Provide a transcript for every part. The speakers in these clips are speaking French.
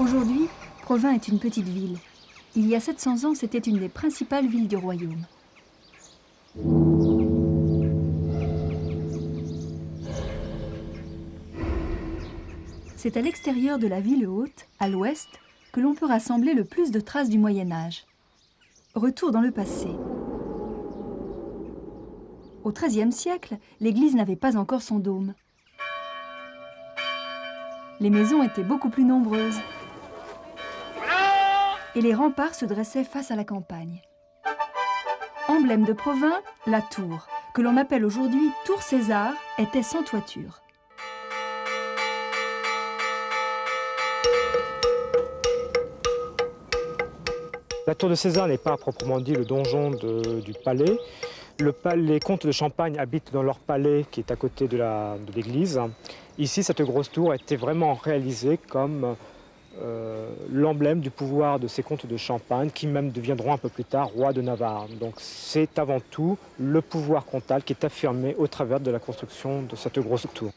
Aujourd'hui, Provins est une petite ville. Il y a 700 ans, c'était une des principales villes du royaume. C'est à l'extérieur de la ville haute, à l'ouest, que l'on peut rassembler le plus de traces du Moyen-Âge. Retour dans le passé. Au XIIIe siècle, l'église n'avait pas encore son dôme. Les maisons étaient beaucoup plus nombreuses. Et les remparts se dressaient face à la campagne. Emblème de Provins, la tour, que l'on appelle aujourd'hui Tour César, était sans toiture. La tour de César n'est pas à proprement dit le donjon du palais. Les comtes de Champagne habitent dans leur palais qui est à côté de l'église. Ici, cette grosse tour a été vraiment réalisée comme l'emblème du pouvoir de ces comtes de Champagne qui même deviendront un peu plus tard rois de Navarre. Donc c'est avant tout le pouvoir comtal qui est affirmé au travers de la construction de cette grosse tour.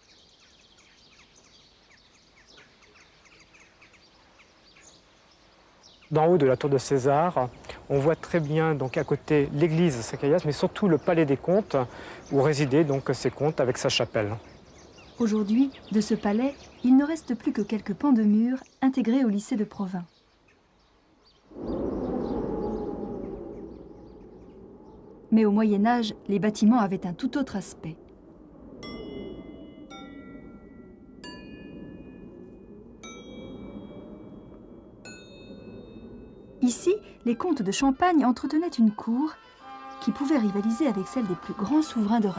D'en haut de la tour de César, on voit très bien donc, à côté l'église Sacarias, mais surtout le palais des comtes, où résidaient donc, ces comtes avec sa chapelle. Aujourd'hui, de ce palais, il ne reste plus que quelques pans de murs intégrés au lycée de Provins. Mais au Moyen-Âge, les bâtiments avaient un tout autre aspect. Ici, les comtes de Champagne entretenaient une cour qui pouvait rivaliser avec celle des plus grands souverains d'Europe.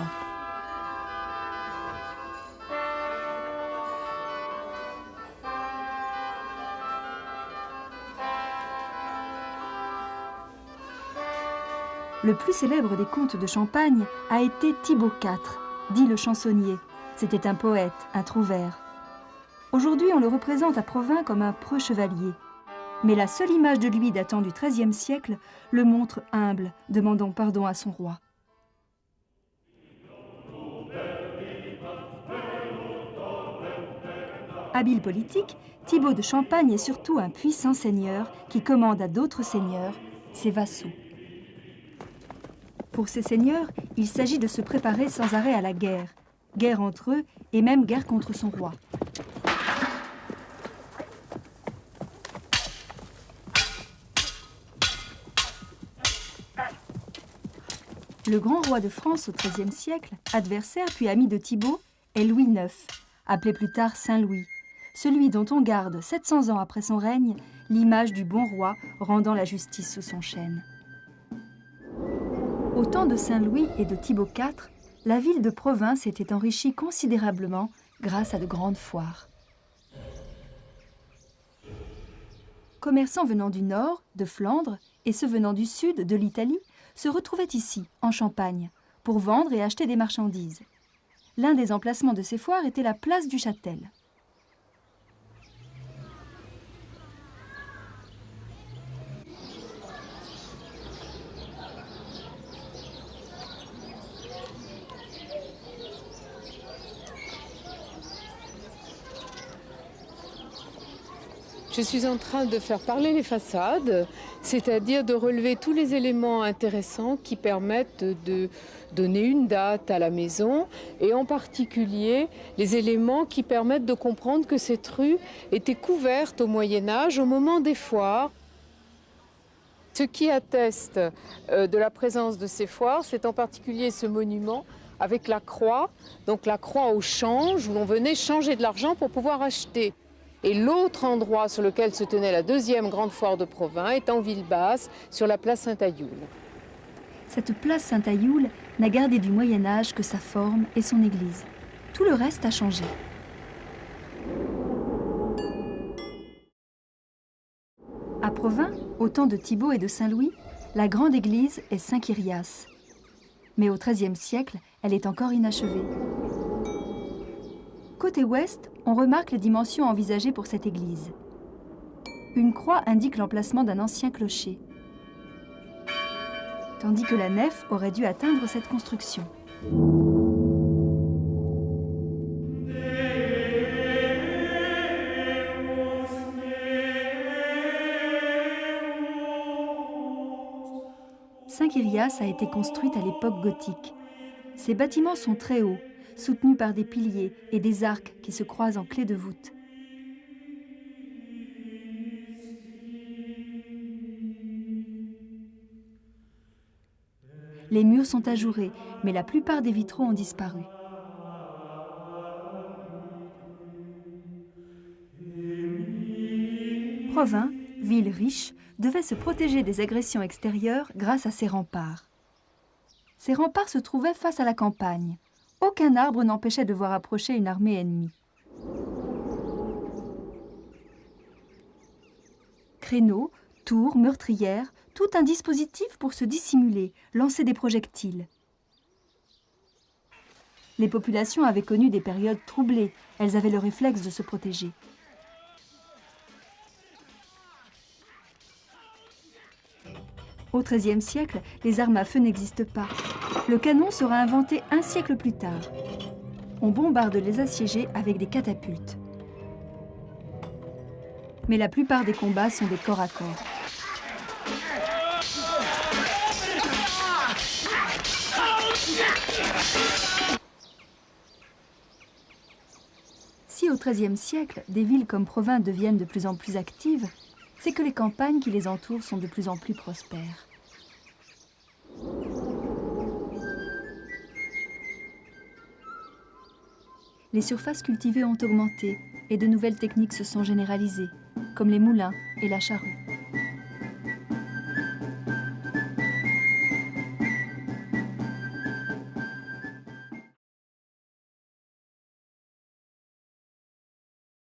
Le plus célèbre des comtes de Champagne a été Thibaut IV, dit le chansonnier. C'était un poète, un trouvère. Aujourd'hui, on le représente à Provins comme un preux chevalier. Mais la seule image de lui datant du XIIIe siècle le montre humble, demandant pardon à son roi. Habile politique, Thibaut de Champagne est surtout un puissant seigneur qui commande à d'autres seigneurs, ses vassaux. Pour ces seigneurs, il s'agit de se préparer sans arrêt à la guerre. Guerre entre eux et même guerre contre son roi. Le grand roi de France au XIIIe siècle, adversaire puis ami de Thibaut, est Louis IX, appelé plus tard Saint-Louis, celui dont on garde 700 ans après son règne l'image du bon roi rendant la justice sous son chêne. Au temps de Saint-Louis et de Thibaut IV, la ville de Provins s'était enrichie considérablement grâce à de grandes foires. Commerçants venant du nord, de Flandre, et ceux venant du sud, de l'Italie, se retrouvaient ici, en Champagne, pour vendre et acheter des marchandises. L'un des emplacements de ces foires était la place du Châtel. Je suis en train de faire parler les façades, c'est-à-dire de relever tous les éléments intéressants qui permettent de donner une date à la maison et en particulier les éléments qui permettent de comprendre que cette rue était couverte au Moyen-Âge au moment des foires. Ce qui atteste de la présence de ces foires, c'est en particulier ce monument avec la croix, donc la croix au change où l'on venait changer de l'argent pour pouvoir acheter. Et l'autre endroit sur lequel se tenait la deuxième grande foire de Provins est en ville basse, sur la place Saint-Ayoul. Cette place Saint-Ayoul n'a gardé du Moyen-Âge que sa forme et son église. Tout le reste a changé. À Provins, au temps de Thibaut et de Saint-Louis, la grande église est Saint-Kyrias. Mais au XIIIe siècle, elle est encore inachevée. Côté ouest, on remarque les dimensions envisagées pour cette église. Une croix indique l'emplacement d'un ancien clocher, tandis que la nef aurait dû atteindre cette construction. Saint-Kyrias a été construite à l'époque gothique. Ces bâtiments sont très hauts, soutenus par des piliers et des arcs qui se croisent en clé de voûte. Les murs sont ajourés, mais la plupart des vitraux ont disparu. Provins, ville riche, devait se protéger des agressions extérieures grâce à ses remparts. Ces remparts se trouvaient face à la campagne. Aucun arbre n'empêchait de voir approcher une armée ennemie. Créneaux, tours, meurtrières, tout un dispositif pour se dissimuler, lancer des projectiles. Les populations avaient connu des périodes troublées, elles avaient le réflexe de se protéger. Au XIIIe siècle, les armes à feu n'existent pas. Le canon sera inventé un siècle plus tard. On bombarde les assiégés avec des catapultes. Mais la plupart des combats sont des corps à corps. Si au XIIIe siècle, des villes comme Provins deviennent de plus en plus actives, c'est que les campagnes qui les entourent sont de plus en plus prospères. Les surfaces cultivées ont augmenté et de nouvelles techniques se sont généralisées, comme les moulins et la charrue.